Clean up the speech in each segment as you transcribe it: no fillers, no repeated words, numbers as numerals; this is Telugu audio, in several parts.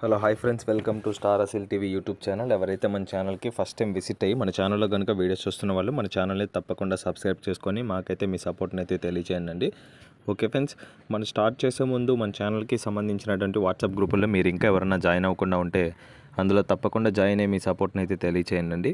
Hello hi friends, welcome to star Asil TV YouTube channel. ఎవరైతే మన ఛానల్కి ఫస్ట్ టైం విజిట్ అయ్యి మన ఛానల్లో కనుక వీడియోస్ చూస్తున్న వాళ్ళు మన ఛానల్ని తప్పకుండా సబ్స్క్రైబ్ చేసుకొని మాకైతే మీ సపోర్ట్ని అయితే తెలియజేయండి. ఓకే ఫ్రెండ్స్, మనం స్టార్ట్ చేసే ముందు మన ఛానల్కి సంబంధించినటువంటి వాట్సాప్ గ్రూపుల్లో మీరు ఇంకా ఎవరైనా జాయిన్ అవ్వకుండా ఉంటే అందులో తప్పకుండా జాయిన్ అయ్యి మీ సపోర్ట్ని అయితే తెలియచేయండి.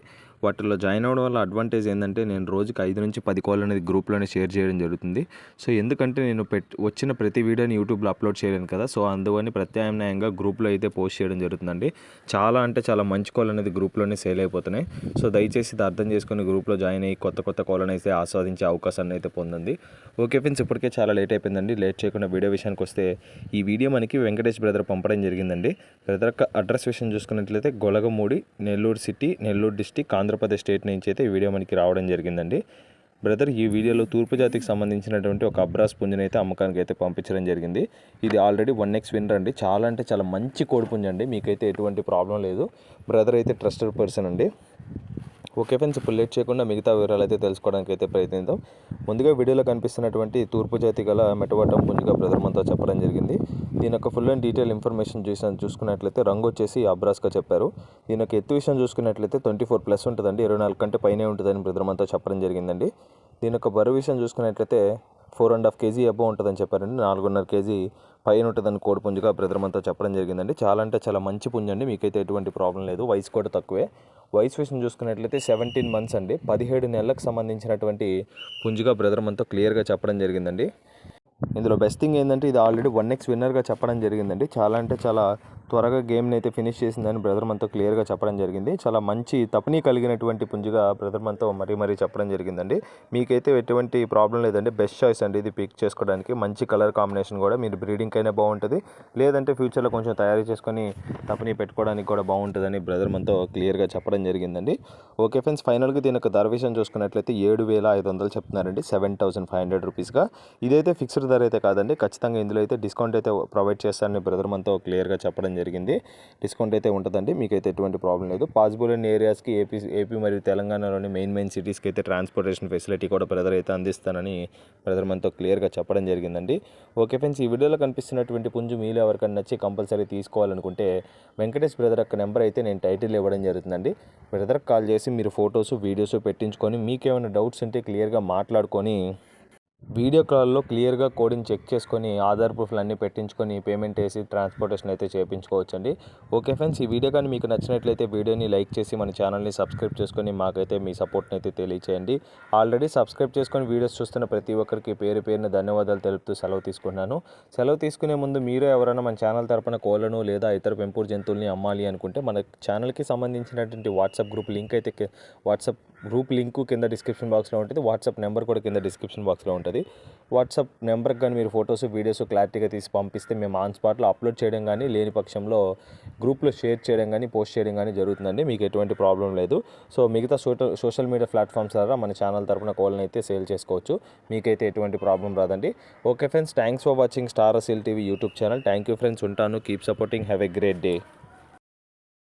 వాటిలో జాయిన్ అవ్వడం వల్ల అడ్వాంటేజ్ ఏంటంటే నేను రోజుకి 5 నుంచి 10 కాల్ అనేది గ్రూప్లోనే షేర్ చేయడం జరుగుతుంది. సో ఎందుకంటే నేను వచ్చిన ప్రతి వీడియోని యూట్యూబ్లో అప్లోడ్ చేయలేను కదా, సో అందువని ప్రత్యామ్నాయంగా గ్రూప్లో అయితే పోస్ట్ చేయడం జరుగుతుందండి. చాలా అంటే చాలా మంచి కాల్ అనేది గ్రూప్లోనే సేల్ అయిపోతున్నాయి. సో దయచేసి ఇది అర్థం చేసుకుని గ్రూప్లో జాయిన్ అయ్యి కొత్త కాల్ని అయితే ఆస్వాదించే అవకాశాన్ని అయితే పొందండి. ఓకే ఫ్రెండ్స్, ఇప్పటికే చాలా లేట్ అయిపోయిందండి. లేట్ చేయకుండా వీడియో విషయానికి వస్తే ఈ వీడియో మనకి వెంకటేష్ బ్రదర్ పంపడం జరిగిందండి. బ్రదర్ అడ్రస్ విషయం చూసుకున్నట్లయితే Golagamudi, Nellore city, Nellore district, Andhra Pradesh state నుంచి అయితే ఈ వీడియో మనకి రావడం జరిగిందండి. బ్రదర్ ఈ వీడియోలో తూర్పు జాతికి సంబంధించినటువంటి ఒక అబ్రాస్ పుంజుని అయితే అమ్మకానికి అయితే పంపించడం జరిగింది. ఇది ఆల్రెడీ 1x విన్నర్ అండి. చాలా అంటే చాలా మంచి కోడిపుంజు అండి. మీకైతే ఎటువంటి ప్రాబ్లం లేదు. బ్రదర్ అయితే ట్రస్టెడ్ పర్సన్ అండి. ఓకే ఫ్రెండ్స్, ఇప్పుడు లేట్ చేయకుండా మిగతా వివరాలు అయితే తెలుసుకోవడానికి అయితే ప్రయత్నిద్దాం. ముందుగా వీడియోలో కనిపిస్తున్నటువంటి తూర్పు జాతి గల మెటవాటం పుంజుగా బ్రదర్ మనతో చెప్పడం జరిగింది. దీని యొక్క ఫుల్ అండ్ డీటెయిల్ ఇన్ఫర్మేషన్ చూసుకున్నట్లయితే రంగు వచ్చేసి అబ్రాస్గా చెప్పారు. దీని యొక్క ఎత్తు విషయం చూసుకున్నట్లయితే 24+ ఉంటుందండి. 24 కంటే పైనే ఉంటుందని బ్రదర్ మనతో చెప్పడం జరిగిందండి. దీని యొక్క బరువు విషయం చూసుకున్నట్లయితే 4.5 kg అబౌవ్ ఉంటుందని చెప్పారండి. 4.5 kg పైన ఉంటుందని కోడిపుంజుగా బ్రదర్ మనతో చెప్పడం జరిగిందండి. చాలా అంటే చాలా మంచి పుంజండి. మీకైతే ఎటువంటి ప్రాబ్లం లేదు. వయసు కూడా తక్కువే. వయసు విషయం చూసుకున్నట్లయితే 17 months అండి. 17 నెలలకు సంబంధించినటువంటి పుంజుగా బ్రదర్ మనతో క్లియర్గా చెప్పడం జరిగిందండి. ఇందులో బెస్ట్ థింగ్ ఏంటంటే ఇది ఆల్రెడీ 1x విన్నర్గా చెప్పడం జరిగిందండి. చాలా అంటే చాలా త్వరగా గేమ్ని అయితే ఫినిష్ చేసిందని బ్రదర్ మనతో క్లియర్గా చెప్పడం జరిగింది. చాలా మంచి తపనీ కలిగినటువంటి పుంజుగా బ్రదర్ మనతో మరీ చెప్పడం జరిగిందండి. మీకైతే ఎటువంటి ప్రాబ్లం లేదండి. బెస్ట్ చాయిస్ అండి ఇది పిక్ చేసుకోవడానికి. మంచి కలర్ కాంబినేషన్ కూడా మీరు బ్రీడింగ్ అయినా బాగుంటుంది, లేదంటే ఫ్యూచర్లో కొంచెం తయారు చేసుకొని తపనీ పెట్టుకోవడానికి కూడా బాగుంటుందని బ్రదర్ మనతో క్లియర్గా చెప్పడం జరిగిందండి. ఓకే ఫ్రెండ్స్, ఫైనల్గా దీని యొక్క ధర విషయం చూసుకున్నట్లయితే 7,500 చెప్తున్నారండి. 7,500 రూపీస్గా. ఇదైతే ఫిక్స్డ్ ధర అయితే కాదండి. ఖచ్చితంగా ఇందులో అయితే డిస్కౌంట్ అయితే ప్రొవైడ్ చేస్తారని బ్రదర్ మనతో క్లియర్గా చెప్పడం జరిగింది. డిస్కౌంట్ అయితే ఉంటుందండి. మీకైతే ఎటువంటి ప్రాబ్లం లేదు. పాసిబుల్ అయిన ఏరియాస్కి ఏపీ మరియు తెలంగాణలోని మెయిన్ సిటీస్కి అయితే ట్రాన్స్పోర్టేషన్ ఫెసిలిటీ కూడా బ్రదర్ అయితే అందిస్తానని బ్రదర్ మనతో క్లియర్గా చెప్పడం జరిగిందండి. ఓకే ఫ్రెండ్స్, ఈ వీడియోలో కనిపిస్తున్నటువంటి పుంజు మీలో ఎవరికైనా నచ్చి కంపల్సరీ తీసుకోవాలనుకుంటే వెంకటేష్ బ్రదర్ యొక్క నెంబర్ అయితే నేను టైటిల్ ఇవ్వడం జరుగుతుందండి. బ్రదర్కి కాల్ చేసి మీరు ఫొటోస్ వీడియోస్ పెట్టించుకొని మీకేమైనా డౌట్స్ ఉంటే క్లియర్గా మాట్లాడుకొని వీడియో కాల్లో క్లియర్గా కోడింగ్ చెక్ చేసుకొని ఆధార్ ప్రూఫ్లు అన్నీ పెట్టించుకొని పేమెంట్ వేసి ట్రాన్స్పోర్టేషన్ అయితే చేయించుకోవచ్చండి. ఓకే ఫ్రెండ్స్, ఈ వీడియో కానీ మీకు నచ్చినట్లయితే వీడియోని లైక్ చేసి మన ఛానల్ని సబ్స్క్రైబ్ చేసుకొని మాకైతే మీ సపోర్ట్ని అయితే తెలియచేయండి. ఆల్రెడీ సబ్స్క్రైబ్ చేసుకొని వీడియోస్ చూస్తున్న ప్రతి ఒక్కరికి పేరున ధన్యవాదాలు తెలుపుతూ సెలవు తీసుకున్నాను. సెలవు తీసుకునే ముందు మీరు ఎవరైనా మన ఛానల్ తరపున కోళ్లను లేదా ఇతర పెంపుడు జంతువుల్ని అమ్మాలి అనుకుంటే మన ఛానల్కి సంబంధించినటువంటి వాట్సాప్ గ్రూప్ లింక్ అయితే వాట్సాప్ గ్రూప్ లింకు కింద డిస్క్రిప్షన్ బాక్స్లో ఉంటుంది. వాట్సాప్ నెంబర్ కూడా కింద డిస్క్రిప్షన్ బాక్స్లో ఉంటుంది. వాట్సాప్ నెంబర్కి కానీ మీరు ఫొటోస్ వీడియోస్ క్లారిటీగా తీసి పంపిస్తే మేము ఆన్ స్పాట్లో అప్లోడ్ చేయడం కానీ, లేని పక్షంలో గ్రూప్లో షేర్ చేయడం కానీ, పోస్ట్ చేయడం కానీ జరుగుతుందండి. మీకు ఎటువంటి ప్రాబ్లం లేదు. సో మిగతా సోషల్ మీడియా ప్లాట్ఫామ్స్ ద్వారా మన ఛానల్ తరపున కోళ్ళని అయితే సేల్ చేసుకోవచ్చు. మీకైతే ఎటువంటి ప్రాబ్లం రాదండి. Okay friends, thanks for watching star Asil TV YouTube channel. Thank you friends, ఉంటాను. Keep supporting. Have a great day.